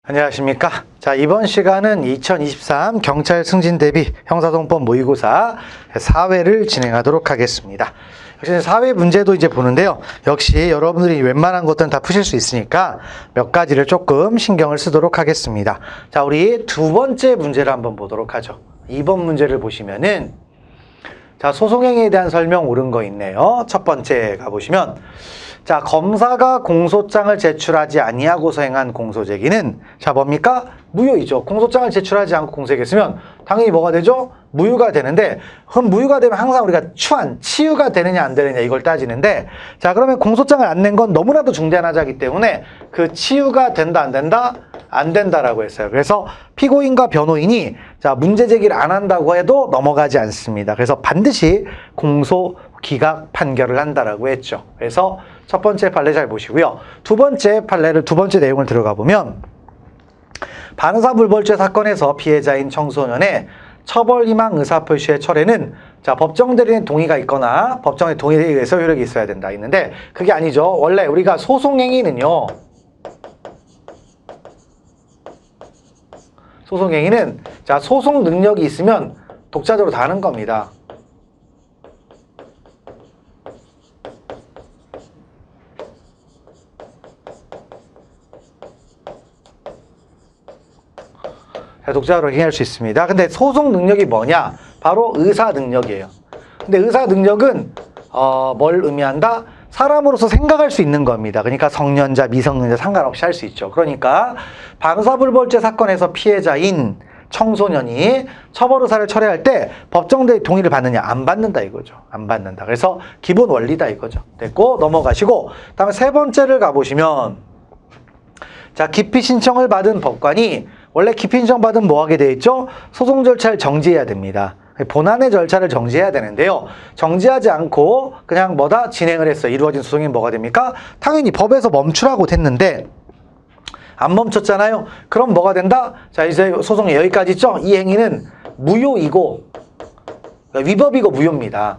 안녕하십니까. 자, 이번 시간은 2023 경찰 승진 대비 형사소송법 모의고사 4회를 진행하도록 하겠습니다. 역시 4회 문제도 이제 보는데요. 역시 여러분들이 웬만한 것들은 다 푸실 수 있으니까 몇 가지를 조금 신경을 쓰도록 하겠습니다. 자, 우리 두 번째 문제를 한번 보도록 하죠. 2번 문제를 보시면은 자, 소송행위에 대한 설명 옳은 거 있네요. 첫 번째 가보시면 자, 검사가 공소장을 제출하지 아니하고서 행한 공소제기는 자, 뭡니까? 무효이죠. 공소장을 제출하지 않고 공소제기했으면 당연히 뭐가 되죠? 무효가 되는데, 그럼 무효가 되면 항상 우리가 치유가 되느냐 안 되느냐 이걸 따지는데, 자, 그러면 공소장을 안 낸 건 너무나도 중대한 하자이기 때문에 그 치유가 된다 안 된다? 안 된다라고 했어요. 그래서 피고인과 변호인이 자, 문제 제기를 안 한다고 해도 넘어가지 않습니다. 그래서 반드시 공소 기각 판결을 한다라고 했죠. 그래서 첫 번째 판례 잘 보시고요. 두 번째 내용을 들어가 보면 반의사불벌죄 사건에서 피해자인 청소년의 처벌 희망 의사표시의 철회는 자, 법정 대리인의 동의가 있거나 법정의 동의에 의해서 효력이 있어야 된다 있는데 그게 아니죠. 원래 우리가 소송행위는요. 소송행위는 자, 소송 능력이 있으면 독자적으로 다 하는 겁니다. 독자적으로 행위할 수 있습니다. 근데 소송 능력이 뭐냐? 바로 의사 능력이에요. 근데 의사 능력은 뭘 의미한다? 사람으로서 생각할 수 있는 겁니다. 그러니까 성년자, 미성년자 상관없이 할 수 있죠. 그러니까 반의사불벌죄 사건에서 피해자인 청소년이 처벌 의사를 철회할 때 법정대리 동의를 받느냐? 안 받는다 이거죠. 안 받는다. 그래서 기본 원리다 이거죠. 됐고 넘어가시고 다음에 세 번째를 가보시면 자, 기피 신청을 받은 법관이 원래 기피 신청 받으면 뭐 하게 되어 있죠? 소송 절차를 정지해야 됩니다. 본안의 절차를 정지해야 되는데요. 정지하지 않고 그냥 뭐다? 진행을 했어요. 이루어진 소송이 뭐가 됩니까? 당연히 법에서 멈추라고 했는데 안 멈췄잖아요. 그럼 뭐가 된다? 자, 이제 소송이 여기까지 있죠? 이 행위는 무효이고 위법이고 무효입니다.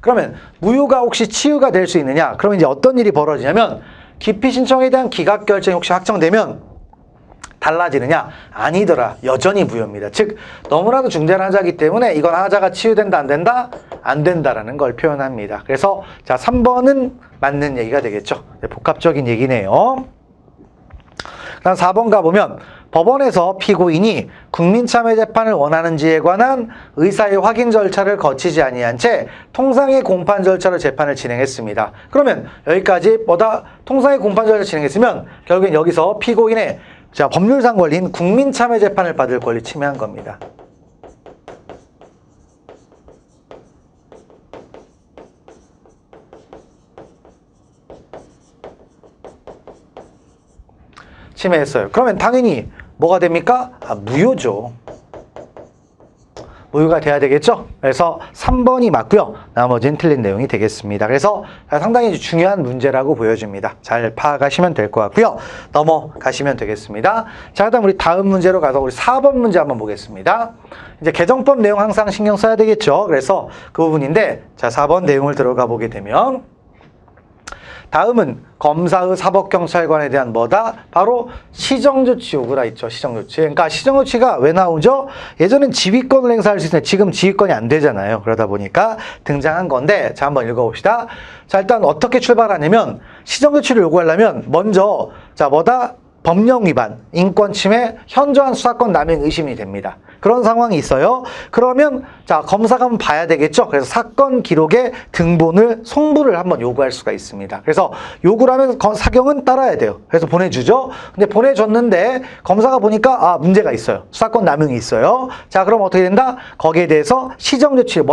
그러면 무효가 혹시 치유가 될 수 있느냐? 그러면 이제 어떤 일이 벌어지냐면 기피 신청에 대한 기각 결정이 혹시 확정되면 달라지느냐? 아니더라. 여전히 무효입니다. 즉 너무나도 중대한 하자이기 때문에 이건 하자가 치유된다 안 된다? 안 된다라는 걸 표현합니다. 그래서 자, 3번은 맞는 얘기가 되겠죠. 복합적인 얘기네요. 그다음 4번 가보면 법원에서 피고인이 국민참여재판을 원하는지에 관한 의사의 확인 절차를 거치지 아니한 채 통상의 공판 절차로 재판을 진행했습니다. 그러면 여기까지 뭐다? 통상의 공판 절차를 진행했으면 결국엔 여기서 피고인의 자, 법률상 권리인 국민참여재판을 받을 권리 침해한 겁니다. 침해했어요. 그러면 당연히 뭐가 됩니까? 무효죠. 무효가 돼야 되겠죠? 그래서 3번이 맞고요. 나머지는 틀린 내용이 되겠습니다. 그래서 상당히 중요한 문제라고 보여집니다. 잘 파악하시면 될 것 같고요. 넘어가시면 되겠습니다. 자, 그다음 우리 다음 문제로 가서 우리 4번 문제 한번 보겠습니다. 이제 개정법 내용 항상 신경 써야 되겠죠? 그래서 그 부분인데 자, 4번 내용을 들어가 보게 되면 다음은 검사의 사법경찰관에 대한 뭐다? 바로 시정조치 요구라 있죠. 시정조치. 그러니까 시정조치가 왜 나오죠? 예전엔 지휘권을 행사할 수 있는데 지금 지휘권이 안 되잖아요. 그러다 보니까 등장한 건데 자, 한번 읽어봅시다. 자, 일단 어떻게 출발하냐면 시정조치를 요구하려면 먼저 자, 뭐다? 법령 위반, 인권 침해, 현저한 수사권 남용 의심이 됩니다. 그런 상황이 있어요. 그러면 자, 검사가 한번 봐야 되겠죠. 그래서 사건 기록의 등본을 송부를 한번 요구할 수가 있습니다. 그래서 요구를 하면 사경은 따라야 돼요. 그래서 보내주죠. 근데 보내줬는데 검사가 보니까 문제가 있어요. 수사권 남용이 있어요. 자, 그럼 어떻게 된다? 거기에 대해서 시정조치를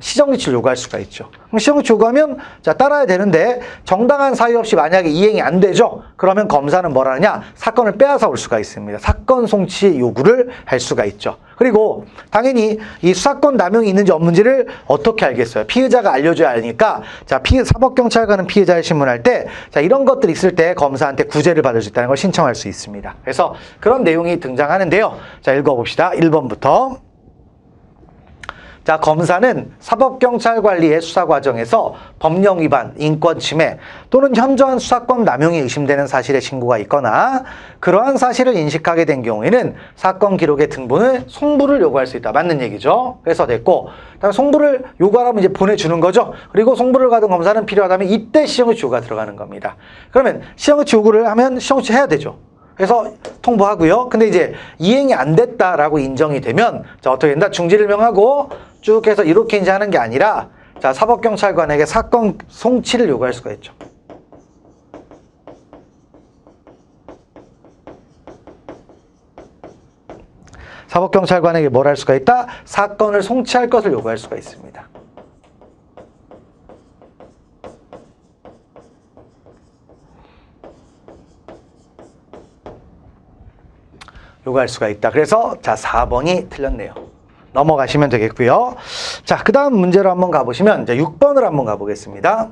시정조치를 요구할 수가 있죠. 그럼 시정조치 요구하면 자, 따라야 되는데 정당한 사유 없이 만약에 이행이 안 되죠. 그러면 검사는 뭐라 하냐? 사건을 빼앗아 올 수가 있습니다. 사건 송치 요구를 할 수가 있죠. 그리고 당연히 이 수사권 남용이 있는지 없는지를 어떻게 알겠어요? 피의자가 알려줘야 하니까 자, 사법경찰관은 피해자를 신문할 때 자, 이런 것들이 있을 때 검사한테 구제를 받을 수 있다는 걸 신청할 수 있습니다. 그래서 그런 내용이 등장하는데요. 자, 읽어봅시다. 1번부터. 자, 검사는 사법경찰관리의 수사 과정에서 법령 위반, 인권 침해 또는 현저한 수사권 남용이 의심되는 사실의 신고가 있거나 그러한 사실을 인식하게 된 경우에는 사건 기록의 등본을 송부를 요구할 수 있다. 맞는 얘기죠. 그래서 됐고, 그다음에 송부를 요구하라면 이제 보내주는 거죠. 그리고 송부를 받은 검사는 필요하다면 이때 시정유치 요구가 들어가는 겁니다. 그러면 시정유치 요구를 하면 시정유치 해야 되죠. 그래서 통보하고요. 근데 이제 이행이 안 됐다라고 인정이 되면 자, 어떻게 된다? 중지를 명하고 쭉 해서 이렇게 이제 하는 게 아니라 자, 사법경찰관에게 사건 송치를 요구할 수가 있죠. 사법경찰관에게 뭘 할 수가 있다? 사건을 송치할 것을 요구할 수가 있습니다. 요구할 수가 있다. 그래서 자, 4번이 틀렸네요. 넘어가시면 되겠고요. 자, 그 다음 문제로 한번 가보시면 이제 6번을 한번 가보겠습니다.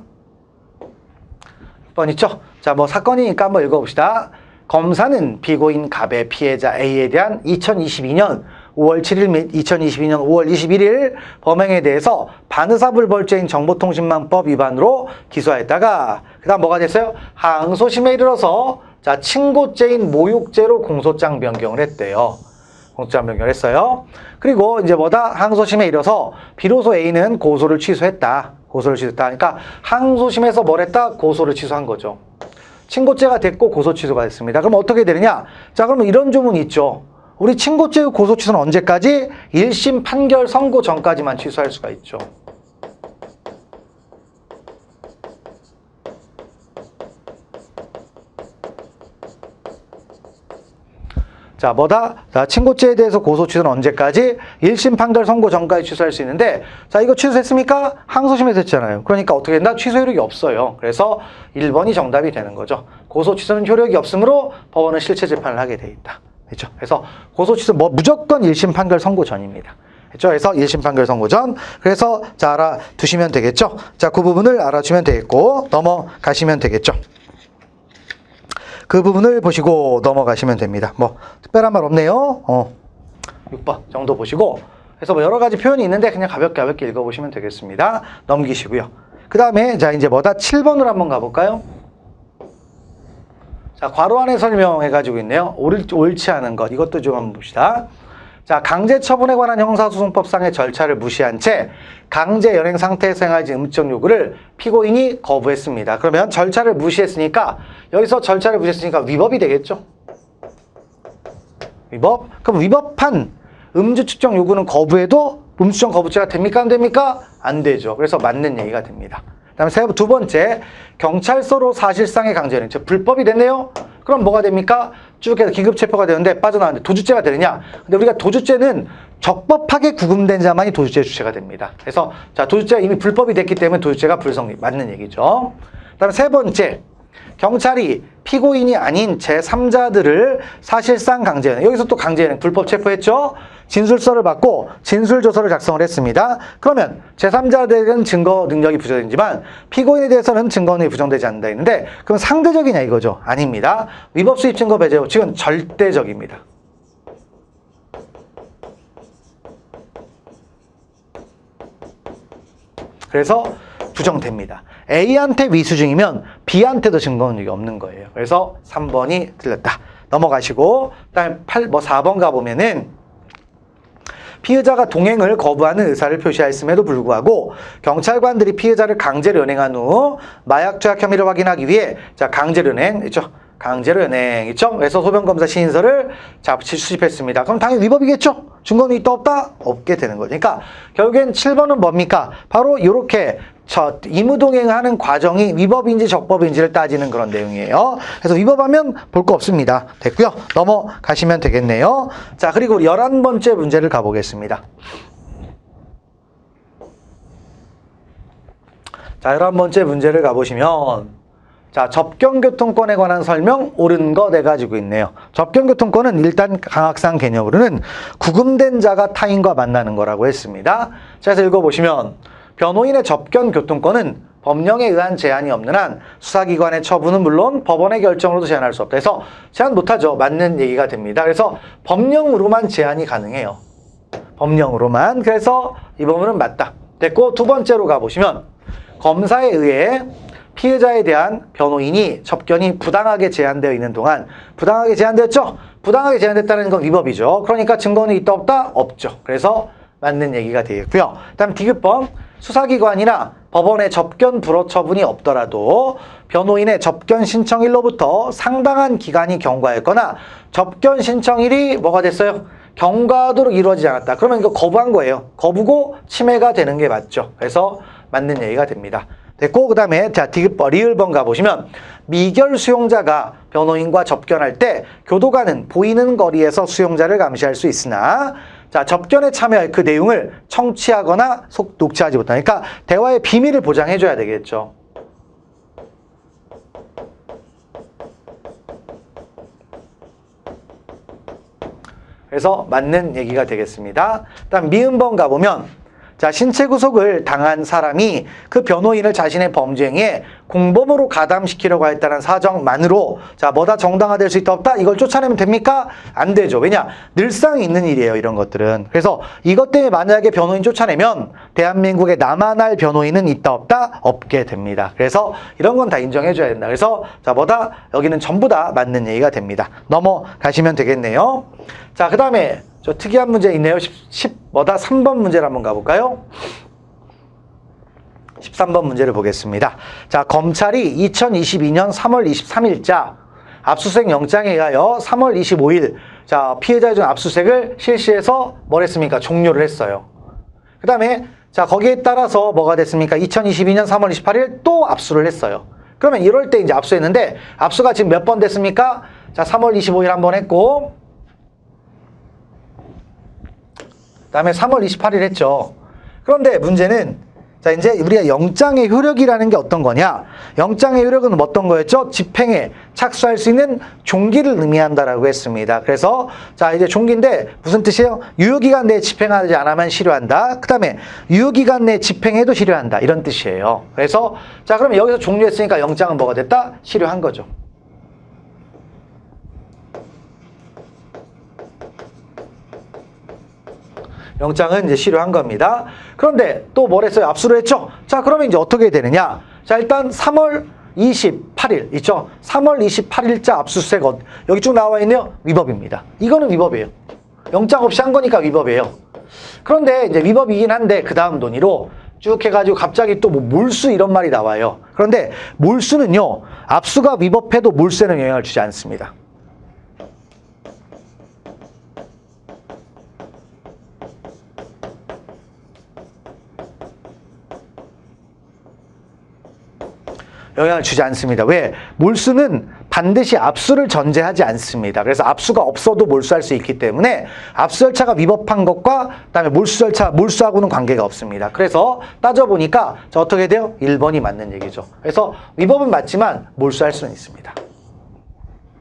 6번 있죠? 자, 뭐 사건이니까 한번 읽어봅시다. 검사는 피고인 갑의 피해자 A에 대한 2022년 5월 7일 및 2022년 5월 21일 범행에 대해서 반의사불벌죄인 정보통신망법 위반으로 기소하였다가 그 다음 뭐가 됐어요? 항소심에 이르러서 자, 친고죄인 모욕죄로 공소장 변경을 했대요. 공소장 변경을 했어요. 그리고 이제 뭐다? 항소심에 이르러서 비로소 A는 고소를 취소했다. 고소를 취소했다. 그러니까 항소심에서 뭘 했다? 고소를 취소한 거죠. 친고죄가 됐고 고소 취소가 됐습니다. 그럼 어떻게 되느냐? 자, 그러면 이런 조문이 있죠. 우리 친고죄 고소 취소는 언제까지? 1심 판결 선고 전까지만 취소할 수가 있죠. 자, 뭐다? 자, 친고죄에 대해서 고소 취소는 언제까지? 1심 판결 선고 전까지 취소할 수 있는데, 자, 이거 취소했습니까? 항소심에서 했잖아요. 그러니까 어떻게 된다? 취소 효력이 없어요. 그래서 1번이 정답이 되는 거죠. 고소 취소는 효력이 없으므로 법원은 실체 재판을 하게 돼 있다. 그렇죠? 그래서 고소 취소 뭐 무조건 1심 판결 선고 전입니다. 그렇죠? 그래서 1심 판결 선고 전. 그래서 자, 알아두시면 되겠죠? 자, 그 부분을 알아주면 되겠고 넘어가시면 되겠죠? 그 부분을 보시고 넘어가시면 됩니다. 뭐 특별한 말 없네요. 6번 정도 보시고 그래서 뭐 여러 가지 표현이 있는데 그냥 가볍게 읽어보시면 되겠습니다. 넘기시고요. 그 다음에 자, 이제 뭐다? 7번으로 한번 가볼까요? 자, 괄호 안에 설명해가지고 있네요. 옳지 않은 것. 이것도 좀 한번 봅시다. 자, 강제 처분에 관한 형사소송법상의 절차를 무시한 채 강제 연행 상태에서 행하지 음적 요구를 피고인이 거부했습니다. 그러면 절차를 무시했으니까 여기서 절차를 무시했으니까 위법이 되겠죠. 위법? 그럼 위법한 음주 측정 요구는 거부해도 음주측정 거부죄가 됩니까? 안 됩니까? 안 되죠. 그래서 맞는 얘기가 됩니다. 그 다음에 두 번째, 경찰서로 사실상의 강제연행, 즉 불법이 됐네요. 그럼 뭐가 됩니까? 쭉 해서 긴급체포가 되는데 빠져나왔는데 도주죄가 되느냐? 근데 우리가 도주죄는 적법하게 구금된 자만이 도주죄 주체가 됩니다. 그래서 자, 도주죄가 이미 불법이 됐기 때문에 도주죄가 불성립, 맞는 얘기죠. 그 다음에 세 번째, 경찰이 피고인이 아닌 제3자들을 사실상 강제연행, 여기서 또 강제연행, 불법 체포했죠? 진술서를 받고 진술조서를 작성을 했습니다. 그러면 제3자들은 증거 능력이 부정되지만 피고인에 대해서는 증거 능력이 부정되지 않는다 했는데 그럼 상대적이냐 이거죠? 아닙니다. 위법 수입 증거 배제 원칙은 절대적입니다. 그래서 부정됩니다. A한테 위수증이면 B한테도 증거 능력이 없는 거예요. 그래서 3번이 틀렸다. 넘어가시고 그다음에 4번 가보면은 피의자가 동행을 거부하는 의사를 표시하였음에도 불구하고 경찰관들이 피해자를 강제로 연행한 후 마약 투약 혐의를 확인하기 위해 자, 강제로 연행 있죠? 강제로 연행 있죠? 그래서 소변검사 신인서를 수집했습니다. 그럼 당연히 위법이겠죠? 증거는 있다 없다? 없게 되는 거죠. 그러니까 결국엔 7번은 뭡니까? 바로 이렇게 임의동행을 하는 과정이 위법인지 적법인지를 따지는 그런 내용이에요. 그래서 위법하면 볼 거 없습니다. 됐고요. 넘어가시면 되겠네요. 자, 그리고 11번째 문제를 가보겠습니다. 자, 11번째 문제를 가보시면 자, 접견교통권에 관한 설명 옳은 거 네 가지고 있네요. 접견교통권은 일단 강학상 개념으로는 구금된 자가 타인과 만나는 거라고 했습니다. 자, 그래서 읽어보시면 변호인의 접견교통권은 법령에 의한 제한이 없는 한 수사기관의 처분은 물론 법원의 결정으로도 제한할 수 없다. 그래서 제한 못하죠. 맞는 얘기가 됩니다. 그래서 법령으로만 제한이 가능해요. 법령으로만. 그래서 이 부분은 맞다. 됐고, 두 번째로 가보시면 검사에 의해 피해자에 대한 변호인이 접견이 부당하게 제한되어 있는 동안, 부당하게 제한되었죠? 부당하게 제한됐다는 건 위법이죠. 그러니까 증거는 있다 없다? 없죠. 그래서 맞는 얘기가 되겠고요. 다음 디귿번, 수사기관이나 법원의 접견 불허 처분이 없더라도 변호인의 접견 신청일로부터 상당한 기간이 경과했거나 접견 신청일이 뭐가 됐어요? 경과하도록 이루어지지 않았다. 그러면 이거 거부한 거예요. 거부고 침해가 되는 게 맞죠. 그래서 맞는 얘기가 됩니다. 됐고, 그 다음에 자 디귿번, 리을번 가보시면 미결 수용자가 변호인과 접견할 때 교도관은 보이는 거리에서 수용자를 감시할 수 있으나 자 접견에 참여할 그 내용을 청취하거나 녹취하지 못하니까 그러니까 대화의 비밀을 보장해줘야 되겠죠. 그래서 맞는 얘기가 되겠습니다. 다음 미음번 가보면 자 신체 구속을 당한 사람이 그 변호인을 자신의 범죄 행위에 공범으로 가담시키려고 했다는 사정만으로 자 뭐다 정당화될 수 있다 없다? 이걸 쫓아내면 됩니까? 안 되죠. 왜냐? 늘상 있는 일이에요. 이런 것들은. 그래서 이것 때문에 만약에 변호인 쫓아내면 대한민국에 남아날 변호인은 있다 없다? 없게 됩니다. 그래서 이런 건 다 인정해줘야 된다. 그래서 자 뭐다? 여기는 전부 다 맞는 얘기가 됩니다. 넘어가시면 되겠네요. 자 그 다음에 저 특이한 문제 있네요. 3번 문제를 한번 가볼까요? 13번 문제를 보겠습니다. 자, 검찰이 2022년 3월 23일자 압수수색 영장에 의하여 3월 25일 자 피해자에 준 압수수색을 실시해서 뭘 했습니까? 종료를 했어요. 그 다음에 자 거기에 따라서 뭐가 됐습니까? 2022년 3월 28일 또 압수를 했어요. 그러면 이럴 때 이제 압수했는데 압수가 지금 몇 번 됐습니까? 자 3월 25일 한 번 했고 그다음에 3월 28일 했죠. 그런데 문제는 자 이제 우리가 영장의 효력이라는 게 어떤 거냐? 영장의 효력은 어떤 거였죠? 집행에 착수할 수 있는 종기를 의미한다라고 했습니다. 그래서 자 이제 종기인데 무슨 뜻이에요? 유효기간 내에 집행하지 않으면 실효한다. 그다음에 유효기간 내에 집행해도 실효한다. 이런 뜻이에요. 그래서 자 그러면 여기서 종료했으니까 영장은 뭐가 됐다? 실효한 거죠. 영장은 이제 실효한 겁니다. 그런데 또 뭘 했어요? 압수를 했죠? 자, 그러면 이제 어떻게 되느냐? 자, 일단 3월 28일 있죠? 3월 28일자 압수수색 여기 쭉 나와 있네요. 위법입니다. 이거는 위법이에요. 영장 없이 한 거니까 위법이에요. 그런데 이제 위법이긴 한데 그 다음 논의로 쭉 해가지고 갑자기 또 뭐 몰수 이런 말이 나와요. 그런데 몰수는요, 압수가 위법해도 몰수에는 영향을 주지 않습니다. 영향을 주지 않습니다. 왜? 몰수는 반드시 압수를 전제하지 않습니다. 그래서 압수가 없어도 몰수할 수 있기 때문에 압수 절차가 위법한 것과 그다음에 몰수 절차, 몰수하고는 관계가 없습니다. 그래서 따져보니까 자 어떻게 돼요? 1번이 맞는 얘기죠. 그래서 위법은 맞지만 몰수할 수는 있습니다.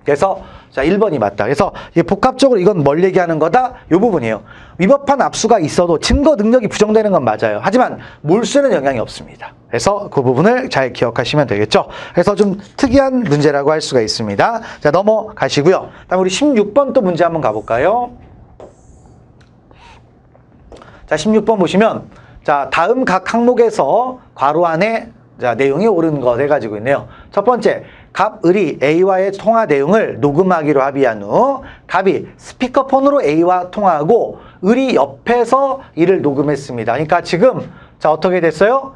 그래서 자 1번이 맞다. 그래서 복합적으로 이건 뭘 얘기하는 거다? 이 부분이에요. 위법한 압수가 있어도 증거 능력이 부정되는 건 맞아요. 하지만 몰수에는 영향이 없습니다. 그래서 그 부분을 잘 기억하시면 되겠죠. 그래서 좀 특이한 문제라고 할 수가 있습니다. 자 넘어가시고요. 다음 우리 16번 또 문제 한번 가볼까요? 자 16번 보시면 자 다음 각 항목에서 괄호 안에 자 내용이 옳은 것 해가지고 있네요. 첫 번째, 갑, 을이 A와의 통화 내용을 녹음하기로 합의한 후 갑이 스피커폰으로 A와 통화하고 을이 옆에서 이를 녹음했습니다. 그러니까 지금 자 어떻게 됐어요?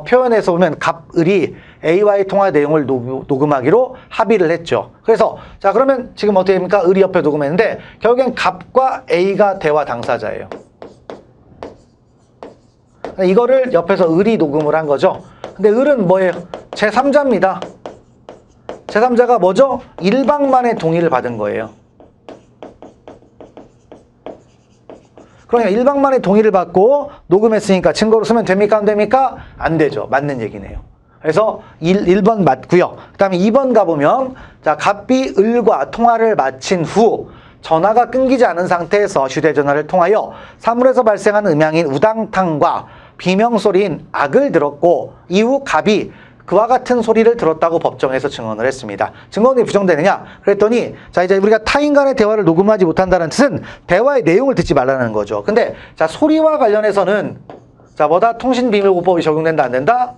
표현에서 보면 갑, 을이 A와의 통화 내용을 녹음하기로 합의를 했죠. 그래서 자 그러면 지금 어떻게 됩니까? 을이 옆에 녹음했는데 결국엔 갑과 A가 대화 당사자예요. 이거를 옆에서 을이 녹음을 한 거죠. 근데 을은 뭐예요? 제3자입니다. 제3자가 뭐죠? 일방만의 동의를 받은 거예요. 그러니까 일방만의 동의를 받고 녹음했으니까 증거로 쓰면 됩니까? 안 됩니까? 안 되죠. 맞는 얘기네요. 그래서 1번 맞고요. 그 다음에 2번 가보면 자 갑이 을과 통화를 마친 후 전화가 끊기지 않은 상태에서 휴대전화를 통하여 사물에서 발생한 음향인 우당탕과 비명소리인 악을 들었고 이후 갑이 그와 같은 소리를 들었다고 법정에서 증언을 했습니다. 증언이 부정되느냐? 그랬더니 자 이제 우리가 타인 간의 대화를 녹음하지 못한다는 뜻은 대화의 내용을 듣지 말라는 거죠. 근데 자 소리와 관련해서는 자 뭐다? 통신비밀보호법이 적용된다 안 된다?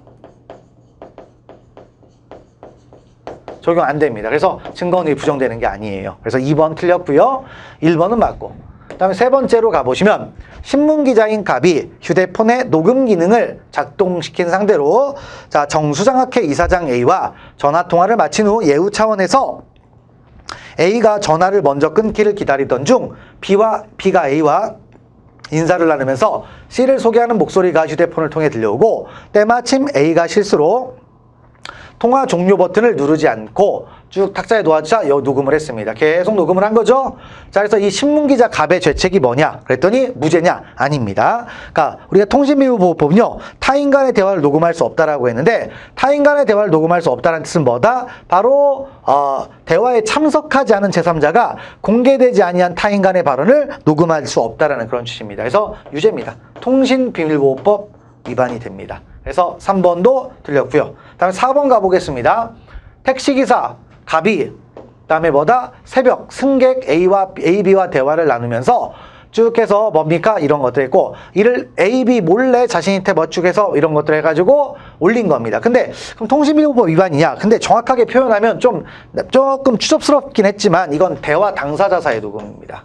적용 안 됩니다. 그래서 증거원이 부정되는 게 아니에요. 그래서 2번 틀렸고요. 1번은 맞고. 그 다음에 세 번째로 가보시면 신문기자인 갑이 휴대폰의 녹음 기능을 작동시킨 상대로 자 정수장학회 이사장 A와 전화통화를 마친 후 예우 차원에서 A가 전화를 먼저 끊기를 기다리던 중 B가 A와 인사를 나누면서 C를 소개하는 목소리가 휴대폰을 통해 들려오고 때마침 A가 실수로 통화 종료 버튼을 누르지 않고 쭉 탁자에 놓아주자 녹음을 했습니다. 계속 녹음을 한 거죠. 자, 그래서 이 신문기자 갑의 죄책이 뭐냐? 그랬더니 무죄냐? 아닙니다. 그러니까 우리가 통신비밀보호법은요. 타인 간의 대화를 녹음할 수 없다라고 했는데 타인 간의 대화를 녹음할 수 없다는 뜻은 뭐다? 바로 대화에 참석하지 않은 제3자가 공개되지 아니한 타인 간의 발언을 녹음할 수 없다라는 그런 취지입니다. 그래서 유죄입니다. 통신비밀보호법 위반이 됩니다. 그래서 3번도 틀렸고요. 다음에 4번 가보겠습니다. 택시기사 갑이 그다음에 뭐다? 새벽 승객 A, B와 대화를 나누면서 쭉 해서 뭡니까? 이런 것들 했고 이를 A, B 몰래 자신한테 멋죽해서 이런 것들 해가지고 올린 겁니다. 근데 그럼 통신비밀보호법 위반이냐? 근데 정확하게 표현하면 조금 추접스럽긴 했지만 이건 대화 당사자사의 녹음입니다.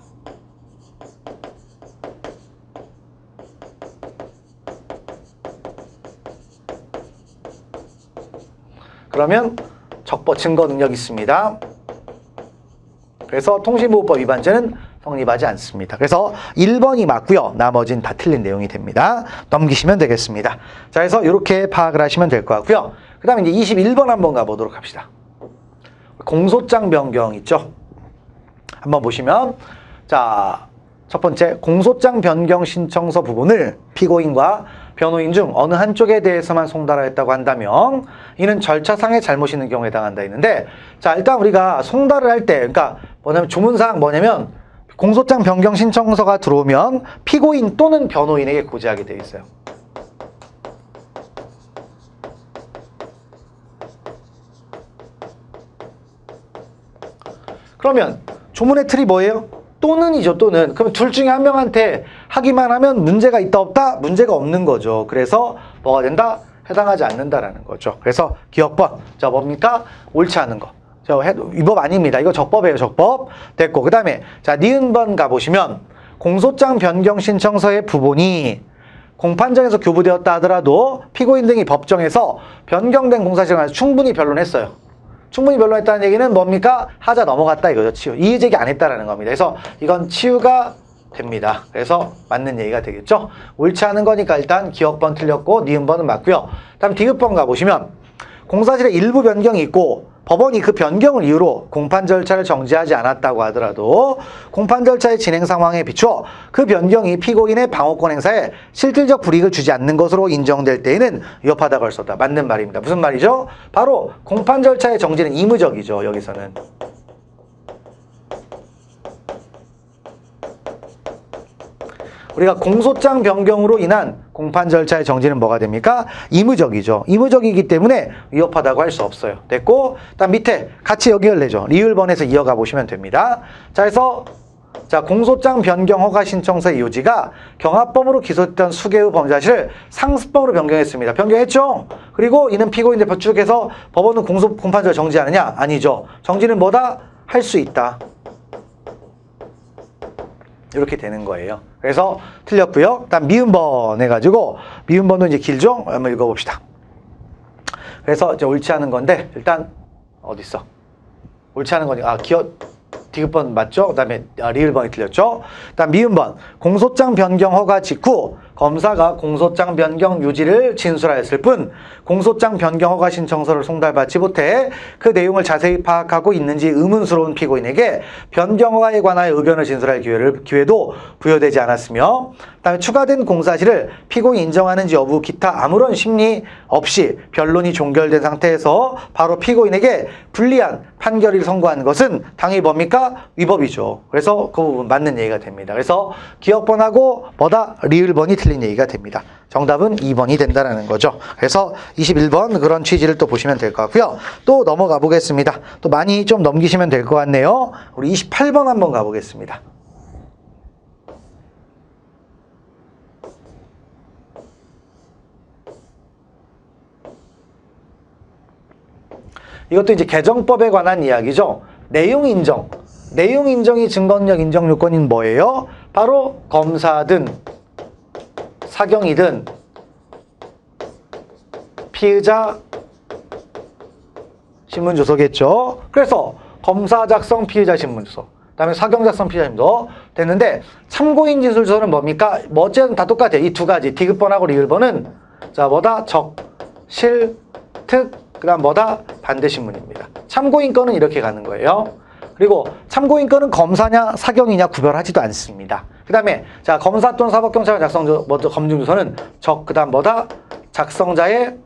그러면 증거 능력이 있습니다. 그래서 통신보호법 위반죄는 성립하지 않습니다. 그래서 1번이 맞고요. 나머지는 다 틀린 내용이 됩니다. 넘기시면 되겠습니다. 자, 그래서 이렇게 파악을 하시면 될 것 같고요. 그 다음에 이제 21번 한번 가보도록 합시다. 공소장 변경 있죠? 한번 보시면 자, 첫 번째 공소장 변경 신청서 부분을 피고인과 변호인 중 어느 한쪽에 대해서만 송달하였다고 한다면 이는 절차상의 잘못이 있는 경우에 해당한다 했는데 자 일단 우리가 송달을 할 때 그러니까 뭐냐면 조문사항 뭐냐면 공소장 변경 신청서가 들어오면 피고인 또는 변호인에게 고지하게 되어 있어요. 그러면 조문의 틀이 뭐예요? 또는이죠, 또는. 그럼 둘 중에 한 명한테 하기만 하면 문제가 있다, 없다? 문제가 없는 거죠. 그래서 뭐가 된다? 해당하지 않는다라는 거죠. 그래서 기억번. 자, 뭡니까? 옳지 않은 거. 이 법 아닙니다. 이거 적법이에요, 적법. 됐고. 그 다음에, 자, 니은번 가보시면, 공소장 변경 신청서의 부본이 공판장에서 교부되었다 하더라도 피고인 등이 법정에서 변경된 공사실에 관해서 충분히 변론했어요. 충분히 변론했다는 얘기는 뭡니까? 하자 넘어갔다 이거죠. 치유. 이의제기 안 했다라는 겁니다. 그래서 이건 치유가 됩니다. 그래서 맞는 얘기가 되겠죠. 옳지 않은 거니까 일단 기억번 틀렸고 니은번은 맞고요. 다음 디귿번 가보시면 공사실에 일부 변경이 있고 법원이 그 변경을 이유로 공판 절차를 정지하지 않았다고 하더라도 공판 절차의 진행 상황에 비추어 그 변경이 피고인의 방어권 행사에 실질적 불이익을 주지 않는 것으로 인정될 때에는 위협하다고 할 수 없다. 맞는 말입니다. 무슨 말이죠? 바로 공판 절차의 정지는 의무적이죠. 여기서는. 우리가 공소장 변경으로 인한 공판 절차의 정지는 뭐가 됩니까? 의무적이죠. 의무적이기 때문에 위협하다고 할 수 없어요. 됐고, 다음 밑에 같이 여기를 내죠. 리을번에서 이어가 보시면 됩니다. 자, 그래서 자, 공소장 변경 허가 신청서의 요지가 경합범으로 기소됐던 수개의 범죄사실을 상습범으로 변경했습니다. 변경했죠? 그리고 이는 피고인들 쭉 해서 법원은 공판 절차 정지하느냐? 아니죠. 정지는 뭐다? 할 수 있다. 이렇게 되는 거예요. 그래서 틀렸고요. 일단 미음번 해가지고 미음번도 이제 길죠? 한번 읽어봅시다. 그래서 이제 옳지 않은 건데 일단 어디 있어? 옳지 않은 거니까 디귿번 맞죠? 그 다음에 리을번이 틀렸죠? 일단 미음번 공소장 변경 허가 직후 검사가 공소장 변경 유지를 진술하였을 뿐 공소장 변경 허가 신청서를 송달받지 못해 그 내용을 자세히 파악하고 있는지 의문스러운 피고인에게 변경 허가에 관하여 의견을 진술할 기회도 부여되지 않았으며 그다음에 추가된 공사실을 피고인이 인정하는지 여부 기타 아무런 심리 없이 변론이 종결된 상태에서 바로 피고인에게 불리한 판결을 선고하는 것은 당연히 뭡니까? 위법이죠. 그래서 그 부분 맞는 얘기가 됩니다. 그래서 기억번하고 뭐다? 리을번이 틀린 얘기가 됩니다. 정답은 2번이 된다라는 거죠. 그래서 21번 그런 취지를 또 보시면 될 것 같고요. 또 넘어가 보겠습니다. 또 많이 좀 넘기시면 될 것 같네요. 우리 28번 한번 가보겠습니다. 이것도 이제 개정법에 관한 이야기죠. 내용 인정. 내용 인정이 증거능력 인정 요건인 뭐예요? 바로 검사든 사경이든 피의자 신문조서겠죠. 그래서 검사 작성 피의자 신문조서, 그다음에 사경 작성 피의자 신문조서 됐는데 참고인 진술서는 뭡니까? 뭐 어쨌든 다 똑같아요. 이 두 가지 디귿번하고 리을번은 자 뭐다? 적, 실, 특, 그다음 뭐다? 반대 신문입니다. 참고인 건은 이렇게 가는 거예요. 그리고 참고인 건은 검사냐 사경이냐 구별하지도 않습니다. 그다음에 자 검사 또는 사법경찰관 작성 검증조서는 적 그다음 뭐다? 작성자의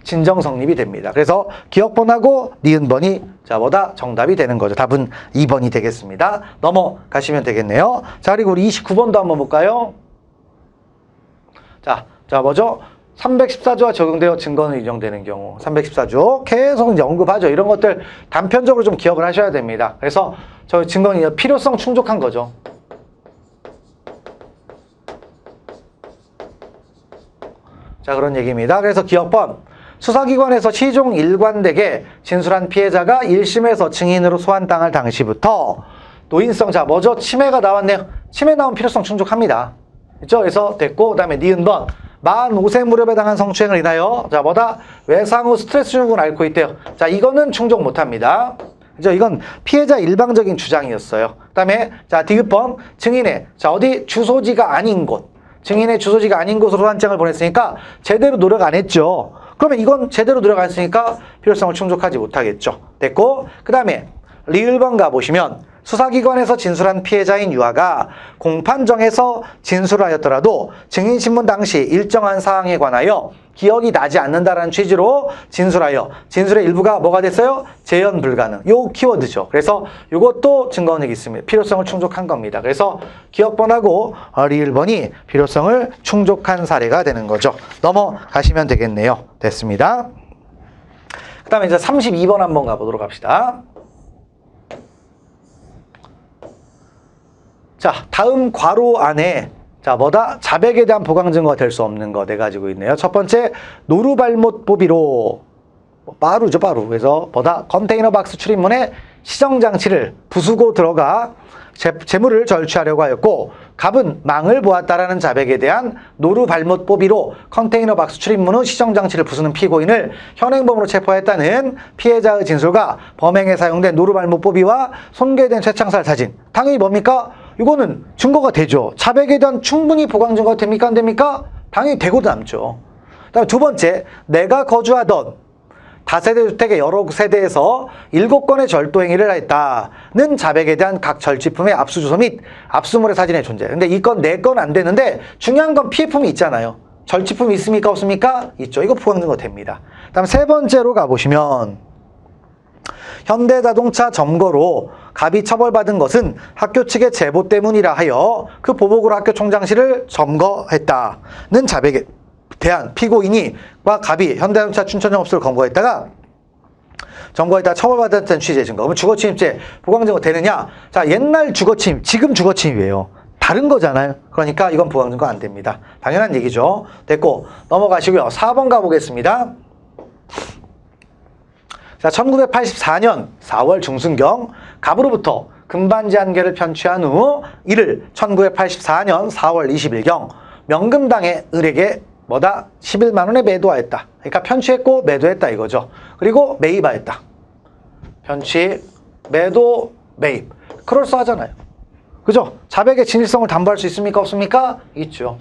진정 성립이 됩니다. 그래서 기억번하고 니은번이 자 뭐다? 정답이 되는 거죠. 답은 2번이 되겠습니다. 넘어가시면 되겠네요. 자 그리고 우리 29번도 한번 볼까요? 자 뭐죠? 314조가 적용되어 증거는 인정되는 경우 314조 계속 이제 언급하죠. 이런 것들 단편적으로 좀 기억을 하셔야 됩니다. 그래서 저 증거는 필요성 충족한 거죠. 자 그런 얘기입니다. 그래서 기억번 수사기관에서 시종 일관되게 진술한 피해자가 1심에서 증인으로 소환당할 당시부터 노인성 자 뭐죠? 침해가 나왔네요. 침해 나온 필요성 충족합니다. 그렇죠? 그래서 됐고 그다음에 니은번 만 5세 무렵에 당한 성추행을 인하여 자 뭐다? 외상 후 스트레스 증후군을 앓고 있대요. 자 이거는 충족 못합니다. 그죠? 이건 피해자 일방적인 주장이었어요. 그다음에 자 디귿번 증인의 자 어디 주소지가 아닌 곳 증인의 주소지가 아닌 곳으로 소환장을 보냈으니까 제대로 노력 안 했죠. 그러면 이건 제대로 노력 안 했으니까 필요성을 충족하지 못하겠죠. 됐고 그다음에 리을번 가보시면 수사기관에서 진술한 피해자인 유아가 공판정에서 진술하였더라도 증인신문 당시 일정한 사항에 관하여 기억이 나지 않는다라는 취지로 진술하여 진술의 일부가 뭐가 됐어요? 재현 불가능. 요 키워드죠. 그래서 요것도 증거능력이 있습니다. 필요성을 충족한 겁니다. 그래서 기억번하고 리을번이 필요성을 충족한 사례가 되는 거죠. 넘어가시면 되겠네요. 됐습니다. 그 다음에 이제 32번 한번 가보도록 합시다. 자, 다음 괄호 안에 자 뭐다? 자백에 대한 보강 증거가 될 수 없는 거 네 가지고 있네요. 첫 번째 노루발못 보비로 빠루죠 빠루. 그래서 뭐다? 컨테이너 박스 출입문에 시정장치를 부수고 들어가 재물을 절취하려고 하였고 갑은 망을 보았다라는 자백에 대한 노루발못 보비로 컨테이너 박스 출입문 후 시정장치를 부수는 피고인을 현행범으로 체포했다는 피해자의 진술과 범행에 사용된 노루발못 보비와 손괴된 쇠창살 사진 당연히 뭡니까? 이거는 증거가 되죠. 자백에 대한 충분히 보강 증거가 됩니까? 안 됩니까? 당연히 되고 남죠. 그다음 두 번째, 내가 거주하던 다세대 주택의 여러 세대에서 7건의 절도 행위를 했다는 자백에 대한 각 절취품의 압수주소 및 압수물의 사진의 존재. 근데 이 건 내 건 안 되는데 중요한 건 피해품이 있잖아요. 절취품이 있습니까? 없습니까? 있죠. 이거 보강 증거 됩니다. 그다음 세 번째로 가보시면 현대자동차 점거로 갑이 처벌받은 것은 학교 측의 제보 때문이라 하여 그 보복으로 학교 총장실을 점거했다는 자백에 대한 피고인이과 갑이 현대자동차 춘천영업소를 검거했다가 처벌받았다는 취지의 증거. 그러면 주거침입죄 보강증거 되느냐? 자, 옛날 주거침, 지금 주거침입이에요. 다른 거잖아요. 그러니까 이건 보강증거 안 됩니다. 당연한 얘기죠. 됐고 넘어가시고요. 4번 가보겠습니다. 자, 1984년 4월 중순경 갑으로부터 금반지 한 개를 편취한 후 이를 1984년 4월 20일경 명금당의 을에게 뭐다? 11만 원에 매도하였다. 그러니까 편취했고 매도했다 이거죠. 그리고 매입하였다. 편취, 매도, 매입. 그럴싸하잖아요. 그죠? 자백의 진실성을 담보할 수 있습니까? 없습니까? 있죠.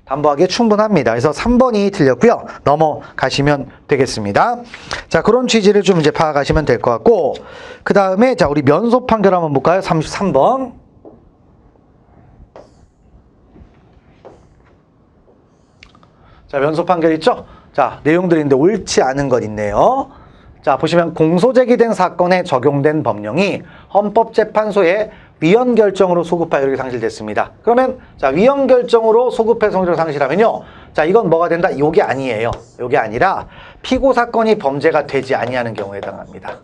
담보하기에 충분합니다. 그래서 3번이 틀렸고요. 넘어가시면 되겠습니다. 자, 그런 취지를 좀 이제 파악하시면 될 것 같고, 그 다음에 자, 우리 면소 판결 한번 볼까요? 33번. 자, 면소 판결 있죠? 자, 내용들인데 옳지 않은 것 있네요. 자, 보시면 공소제기된 사건에 적용된 법령이 헌법재판소의 위헌 결정으로 소급하여 이렇게 상실됐습니다. 그러면 자, 위헌 결정으로 소급해 성질을 상실하면요. 자, 이건 뭐가 된다? 요게 아니에요. 요게 아니라 피고 사건이 범죄가 되지 아니하는 경우에 해당합니다.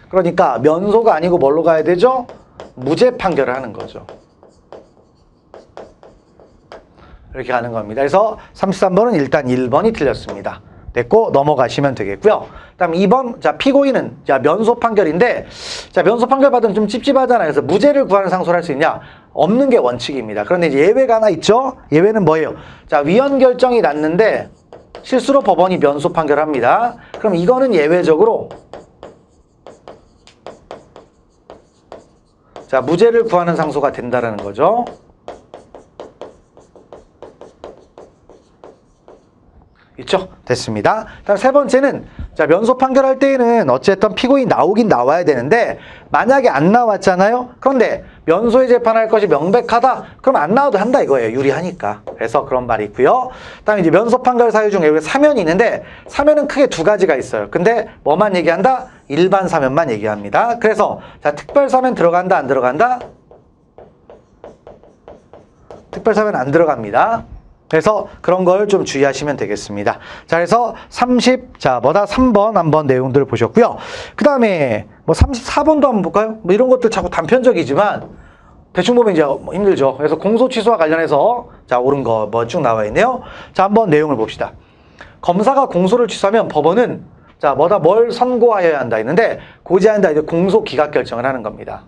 그러니까 면소가 아니고 뭘로 가야 되죠? 무죄 판결을 하는 거죠. 이렇게 가는 겁니다. 그래서 33번은 일단 1번이 틀렸습니다. 됐고 넘어가시면 되겠고요. 그다음 2번, 자, 피고인은 자, 면소 판결인데, 자, 면소 판결 받으면 좀 찝찝하잖아요. 그래서 무죄를 구하는 상소를 할 수 있냐? 없는 게 원칙입니다. 그런데 이제 예외가 하나 있죠? 예외는 뭐예요? 자, 위헌 결정이 났는데 실수로 법원이 면소 판결합니다. 그럼 이거는 예외적으로 자, 무죄를 구하는 상소가 된다라는 거죠. 있죠? 됐습니다. 다음 세 번째는 자, 면소 판결할 때에는 어쨌든 피고인 나오긴 나와야 되는데 만약에 안 나왔잖아요. 그런데 면소에 재판할 것이 명백하다. 그럼 안 나와도 한다 이거예요. 유리하니까. 그래서 그런 말이 있고요. 그다음에 이제 면소 판결 사유 중에 여기 사면이 있는데 사면은 크게 두 가지가 있어요. 근데 뭐만 얘기한다? 일반 사면만 얘기합니다. 그래서 자, 특별 사면 들어간다 안 들어간다? 특별 사면 안 들어갑니다. 그래서 그런 걸 좀 주의하시면 되겠습니다. 자, 그래서 3번 한번 내용들을 보셨고요. 그 다음에 뭐 34번도 한번 볼까요? 뭐 이런 것들 자꾸 단편적이지만 대충 보면 이제 힘들죠. 그래서 공소 취소와 관련해서 자, 옳은 거 뭐 쭉 나와 있네요. 자, 한번 내용을 봅시다. 검사가 공소를 취소하면 법원은 자, 뭘 선고하여야 한다 했는데 고지한다 이제 공소 기각 결정을 하는 겁니다.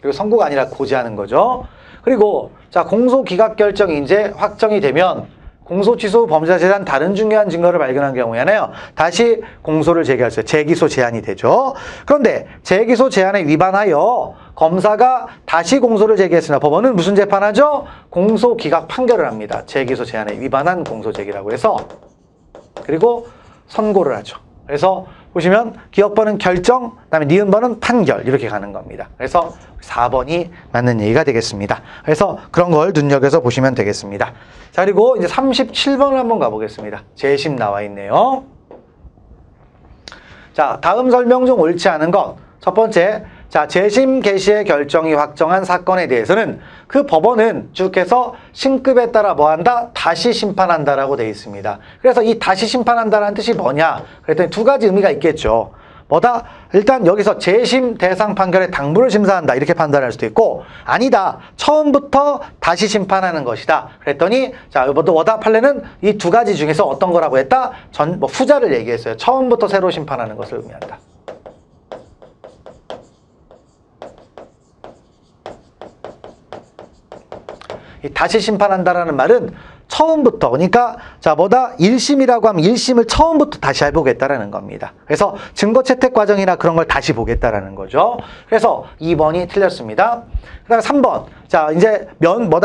그리고 선고가 아니라 고지하는 거죠. 그리고 자, 공소 기각 결정이 이제 확정이 되면 공소 취소 후 범죄자에 대한 다른 중요한 증거를 발견한 경우에는요, 다시 공소를 제기할 수 있어요. 재기소 제한이 되죠. 그런데 재기소 제한에 위반하여 검사가 다시 공소를 제기했으나 법원은 무슨 재판하죠? 공소 기각 판결을 합니다. 재기소 제한에 위반한 공소 제기라고 해서. 그리고 선고를 하죠. 그래서 보시면 기억번은 결정, 그다음에 니은번은 판결 이렇게 가는 겁니다. 그래서 4번이 맞는 얘기가 되겠습니다. 그래서 그런 걸 눈여겨서 보시면 되겠습니다. 자, 그리고 이제 37번을 한번 가보겠습니다. 재심 나와 있네요. 자, 다음 설명 중 옳지 않은 것. 첫 번째, 자, 재심 개시의 결정이 확정한 사건에 대해서는 그 법원은 쭉 해서 신급에 따라 뭐 한다? 다시 심판한다라고 되어 있습니다. 그래서 이 다시 심판한다라는 뜻이 뭐냐? 그랬더니 두 가지 의미가 있겠죠. 뭐다? 일단 여기서 재심 대상 판결에 당부를 심사한다 이렇게 판단할 수도 있고, 아니다, 처음부터 다시 심판하는 것이다 그랬더니 자, 뭐다? 판례는 이 두 가지 중에서 어떤 거라고 했다? 후자를 얘기했어요. 처음부터 새로 심판하는 것을 의미한다. 이 다시 심판한다라는 말은 처음부터, 그러니까 자, 1심이라고 하면 1심을 처음부터 다시 해보겠다라는 겁니다. 그래서 증거 채택 과정이나 그런 걸 다시 보겠다라는 거죠. 그래서 2번이 틀렸습니다. 그 다음에 3번. 자, 이제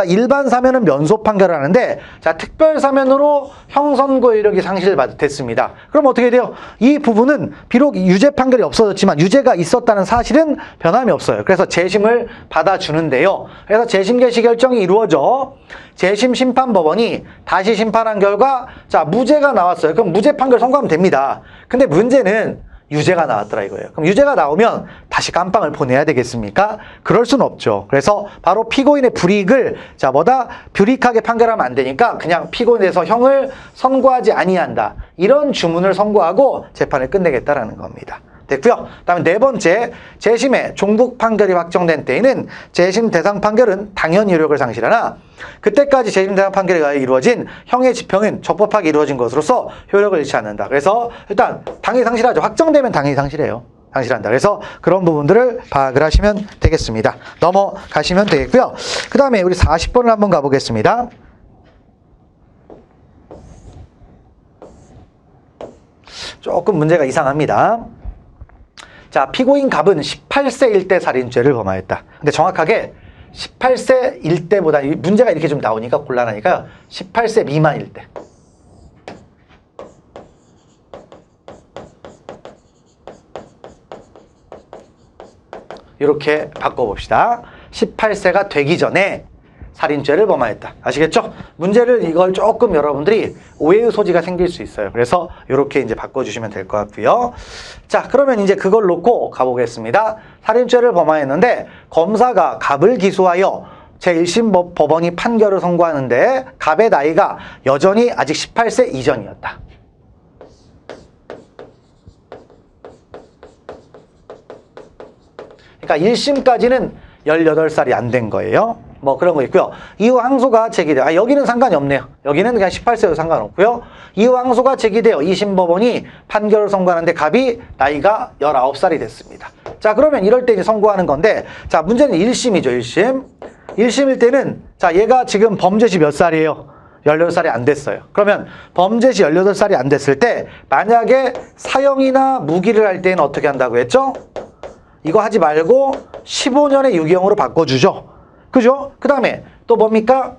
일반 사면은 면소 판결을 하는데 자, 특별 사면으로 형선고 이력이 상실됐습니다. 그럼 어떻게 돼요? 이 부분은 비록 유죄 판결이 없어졌지만 유죄가 있었다는 사실은 변함이 없어요. 그래서 재심을 받아주는데요. 그래서 재심 개시 결정이 이루어져 재심 심판법원이 다시 심판한 결과 자, 무죄가 나왔어요. 그럼 무죄 판결 선고하면 됩니다. 근데 문제는 유죄가 나왔더라 이거예요. 그럼 유죄가 나오면 다시 깜빵을 보내야 되겠습니까? 그럴 수는 없죠. 그래서 바로 피고인의 불이익을 자, 불이익하게 판결하면 안 되니까 그냥 피고인에서 형을 선고하지 아니한다. 이런 주문을 선고하고 재판을 끝내겠다라는 겁니다. 됐고요. 그다음에 네 번째, 재심의 종북 판결이 확정된 때에는 재심 대상 판결은 당연히 효력을 상실하나 그때까지 재심 대상 판결에 의해 이루어진 형의 집행은 적법하게 이루어진 것으로서 효력을 잃지 않는다. 그래서 일단 당연히 상실하죠. 확정되면 당연히 상실해요. 상실한다. 그래서 그런 부분들을 파악을 하시면 되겠습니다. 넘어가시면 되겠고요. 그 다음에 우리 40번을 한번 가보겠습니다. 조금 문제가 이상합니다. 자, 피고인 갑은 18세일 때 살인죄를 범하였다. 근데 정확하게 18세일 때보다 문제가 이렇게 좀 나오니까 곤란하니까 18세 미만일 때. 이렇게 바꿔봅시다. 18세가 되기 전에 살인죄를 범하였다. 아시겠죠? 문제를 이걸 조금 여러분들이 오해의 소지가 생길 수 있어요. 그래서 이렇게 이제 바꿔주시면 될 것 같고요. 자, 그러면 이제 그걸 놓고 가보겠습니다. 살인죄를 범하였는데 검사가 갑을 기소하여 제1심 법원이 판결을 선고하는데 갑의 나이가 여전히 아직 18세 이전이었다. 그러니까 1심까지는 18살이 안 된 거예요. 뭐 그런 거 있고요. 이후 항소가 제기돼요. 여기는 상관이 없네요. 여기는 그냥 18세도 상관없고요. 이후 항소가 제기되어 2심 법원이 판결을 선고하는데 갑이 나이가 19살이 됐습니다. 자, 그러면 이럴 때 이제 선고하는 건데, 자, 문제는 1심이죠, 1심. 1심일 때는, 자, 얘가 지금 범죄 시 몇 살이에요? 18살이 안 됐어요. 그러면 범죄 시 18살이 안 됐을 때, 만약에 사형이나 무기를 할 때는 어떻게 한다고 했죠? 이거 하지 말고 15년의 유기형으로 바꿔주죠. 그죠? 그 다음에 또 뭡니까?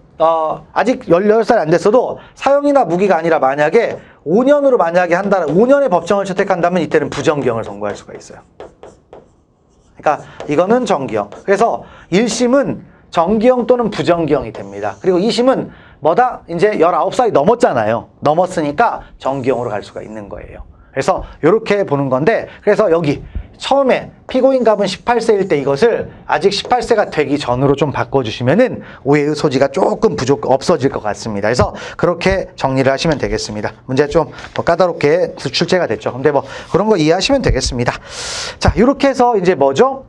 아직 18살이 안 됐어도 사형이나 무기가 아니라 만약에 5년으로 만약에 한다는 5년의 법정을 채택한다면 이때는 부정기형을 선고할 수가 있어요. 그러니까 이거는 정기형. 그래서 1심은 정기형 또는 부정기형이 됩니다. 그리고 2심은 뭐다? 이제 19살이 넘었잖아요. 넘었으니까 정기형으로 갈 수가 있는 거예요. 그래서 이렇게 보는 건데, 그래서 여기 처음에 피고인 갑은 18세일 때 이것을 아직 18세가 되기 전으로 좀 바꿔주시면은 오해의 소지가 조금 없어질 것 같습니다. 그래서 그렇게 정리를 하시면 되겠습니다. 문제 좀 더 까다롭게 출제가 됐죠. 근데 뭐 그런 거 이해하시면 되겠습니다. 자, 이렇게 해서 이제 뭐죠?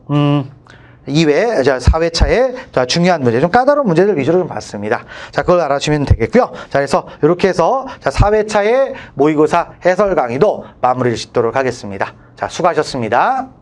2회, 4회차에 중요한 문제, 좀 까다로운 문제들 위주로 좀 봤습니다. 자, 그걸 알아주시면 되겠고요. 자, 그래서 이렇게 해서 4회차의 모의고사 해설 강의도 마무리를 짓도록 하겠습니다. 자, 수고하셨습니다.